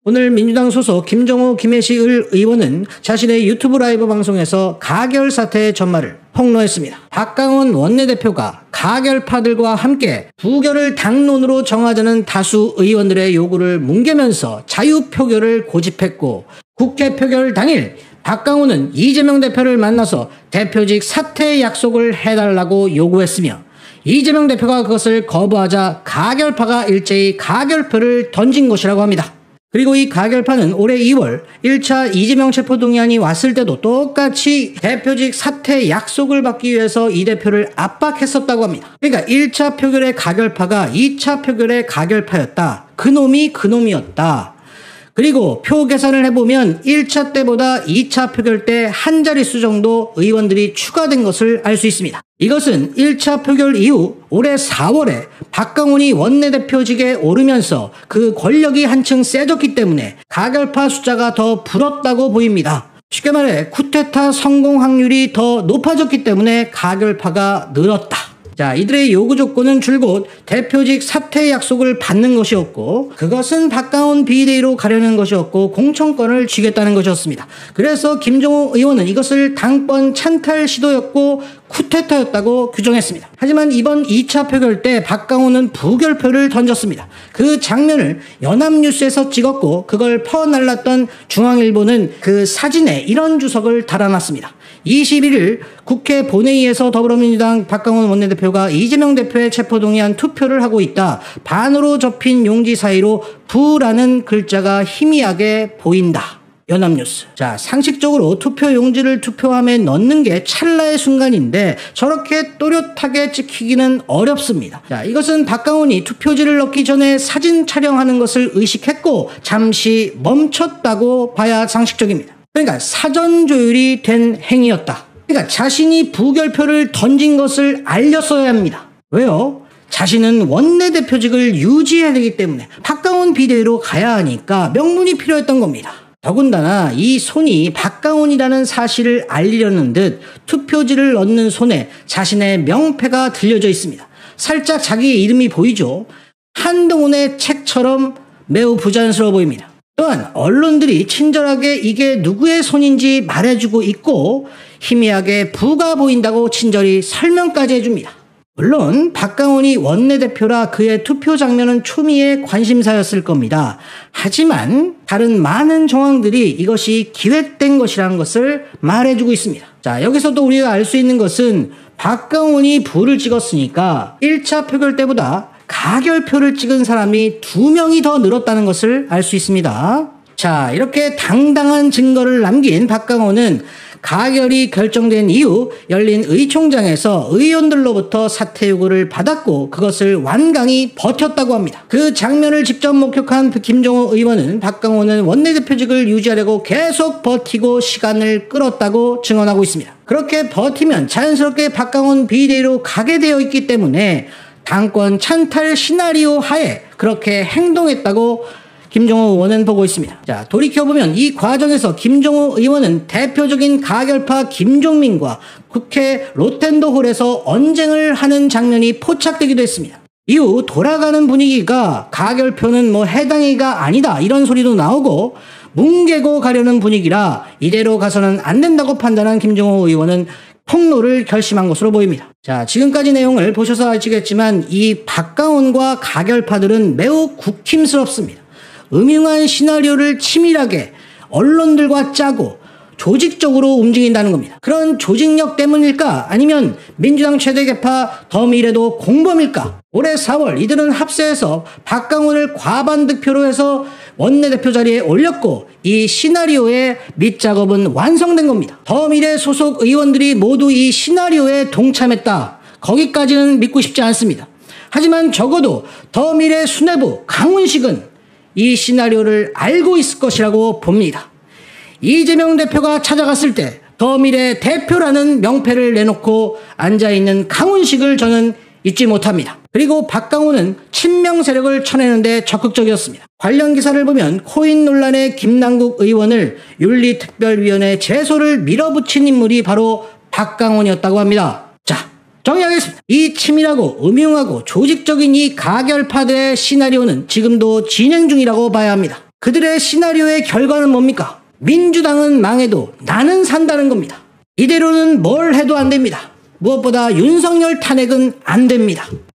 오늘 민주당 소속 김종호 김해시 의원은 자신의 유튜브 라이브 방송에서 가결 사태의 전말을 폭로했습니다. 박강원 원내대표가 가결파들과 함께 부결을 당론으로 정하자는 다수 의원들의 요구를 뭉개면서 자유표결을 고집했고, 국회 표결 당일 박강원은 이재명 대표를 만나서 대표직 사퇴 약속을 해달라고 요구했으며, 이재명 대표가 그것을 거부하자 가결파가 일제히 가결표를 던진 것이라고 합니다. 그리고 이 가결파는 올해 2월 1차 이재명 체포동의안이 왔을 때도 똑같이 대표직 사퇴 약속을 받기 위해서 이 대표를 압박했었다고 합니다. 그러니까 1차 표결의 가결파가 2차 표결의 가결파였다. 그놈이 그놈이었다. 그리고 표 계산을 해보면 1차 때보다 2차 표결 때 한 자릿수 정도 의원들이 추가된 것을 알 수 있습니다. 이것은 1차 표결 이후 올해 4월에 박강원이 원내대표직에 오르면서 그 권력이 한층 세졌기 때문에 가결파 숫자가 더 불었다고 보입니다. 쉽게 말해 쿠데타 성공 확률이 더 높아졌기 때문에 가결파가 늘었다. 자, 이들의 요구 조건은 줄곧 대표직 사퇴 약속을 받는 것이었고, 그것은 박강원 비대위로 가려는 것이었고, 공천권을 쥐겠다는 것이었습니다. 그래서 김종호 의원은 이것을 당권 찬탈 시도였고 쿠데타였다고 규정했습니다. 하지만 이번 2차 표결 때 박강원은 부결표를 던졌습니다. 그 장면을 연합뉴스에서 찍었고, 그걸 퍼날랐던 중앙일보는 그 사진에 이런 주석을 달아놨습니다. 21일 국회 본회의에서 더불어민주당 박강원 원내대표가 이재명 대표의 체포동의안 투표를 하고 있다. 반으로 접힌 용지 사이로 부라는 글자가 희미하게 보인다. 연합뉴스. 자, 상식적으로 투표 용지를 투표함에 넣는 게 찰나의 순간인데 저렇게 또렷하게 찍히기는 어렵습니다. 자, 이것은 박강원이 투표지를 넣기 전에 사진 촬영하는 것을 의식했고 잠시 멈췄다고 봐야 상식적입니다. 그러니까 사전 조율이 된 행위였다. 그러니까 자신이 부결표를 던진 것을 알렸어야 합니다. 왜요? 자신은 원내대표직을 유지해야 되기 때문에 박강원 비대위로 가야 하니까 명분이 필요했던 겁니다. 더군다나 이 손이 박강원이라는 사실을 알리려는 듯 투표지를 넣는 손에 자신의 명패가 들려져 있습니다. 살짝 자기의 이름이 보이죠? 한동훈의 책처럼 매우 부자연스러워 보입니다. 또한 언론들이 친절하게 이게 누구의 손인지 말해주고 있고 희미하게 부가 보인다고 친절히 설명까지 해줍니다. 물론 박강원이 원내대표라 그의 투표 장면은 초미의 관심사였을 겁니다. 하지만 다른 많은 정황들이 이것이 기획된 것이라는 것을 말해주고 있습니다. 자, 여기서도 우리가 알 수 있는 것은 박강원이 부를 찍었으니까 1차 표결 때보다 가결표를 찍은 사람이 2명이 더 늘었다는 것을 알 수 있습니다. 자, 이렇게 당당한 증거를 남긴 박강원은 가결이 결정된 이후 열린 의총장에서 의원들로부터 사퇴 요구를 받았고 그것을 완강히 버텼다고 합니다. 그 장면을 직접 목격한 김종호 의원은 박강원은 원내대표직을 유지하려고 계속 버티고 시간을 끌었다고 증언하고 있습니다. 그렇게 버티면 자연스럽게 박강원 비대위로 가게 되어 있기 때문에 당권 찬탈 시나리오 하에 그렇게 행동했다고 김종호 의원은 보고 있습니다. 자, 돌이켜보면 이 과정에서 김종호 의원은 대표적인 가결파 김종민과 국회 로텐도홀에서 언쟁을 하는 장면이 포착되기도 했습니다. 이후 돌아가는 분위기가 가결표는 해당이가 아니다 이런 소리도 나오고 뭉개고 가려는 분위기라 이대로 가서는 안 된다고 판단한 김종호 의원은 폭로를 결심한 것으로 보입니다. 자, 지금까지 내용을 보셔서 아시겠지만 이 박강원과 가결파들은 매우 국힘스럽습니다. 음흉한 시나리오를 치밀하게 언론들과 짜고 조직적으로 움직인다는 겁니다. 그런 조직력 때문일까? 아니면 민주당 최대 계파 더미래도 공범일까? 올해 4월 이들은 합세해서 박강원을 과반 득표로 해서 원내대표 자리에 올렸고 이 시나리오의 밑작업은 완성된 겁니다. 더미래 소속 의원들이 모두 이 시나리오에 동참했다. 거기까지는 믿고 싶지 않습니다. 하지만 적어도 더미래 수뇌부 강훈식은 이 시나리오를 알고 있을 것이라고 봅니다. 이재명 대표가 찾아갔을 때 더미래 대표라는 명패를 내놓고 앉아있는 강훈식을 저는 잊지 못합니다. 그리고 박강원은 친명 세력을 쳐내는데 적극적이었습니다. 관련 기사를 보면 코인 논란의 김남국 의원을 윤리특별위원회 제소를 밀어붙인 인물이 바로 박강원이었다고 합니다. 자, 정리하겠습니다. 이 치밀하고 음흉하고 조직적인 이 가결파들의 시나리오는 지금도 진행 중이라고 봐야 합니다. 그들의 시나리오의 결과는 뭡니까? 민주당은 망해도 나는 산다는 겁니다. 이대로는 뭘 해도 안 됩니다. 무엇보다 윤석열 탄핵은 안 됩니다.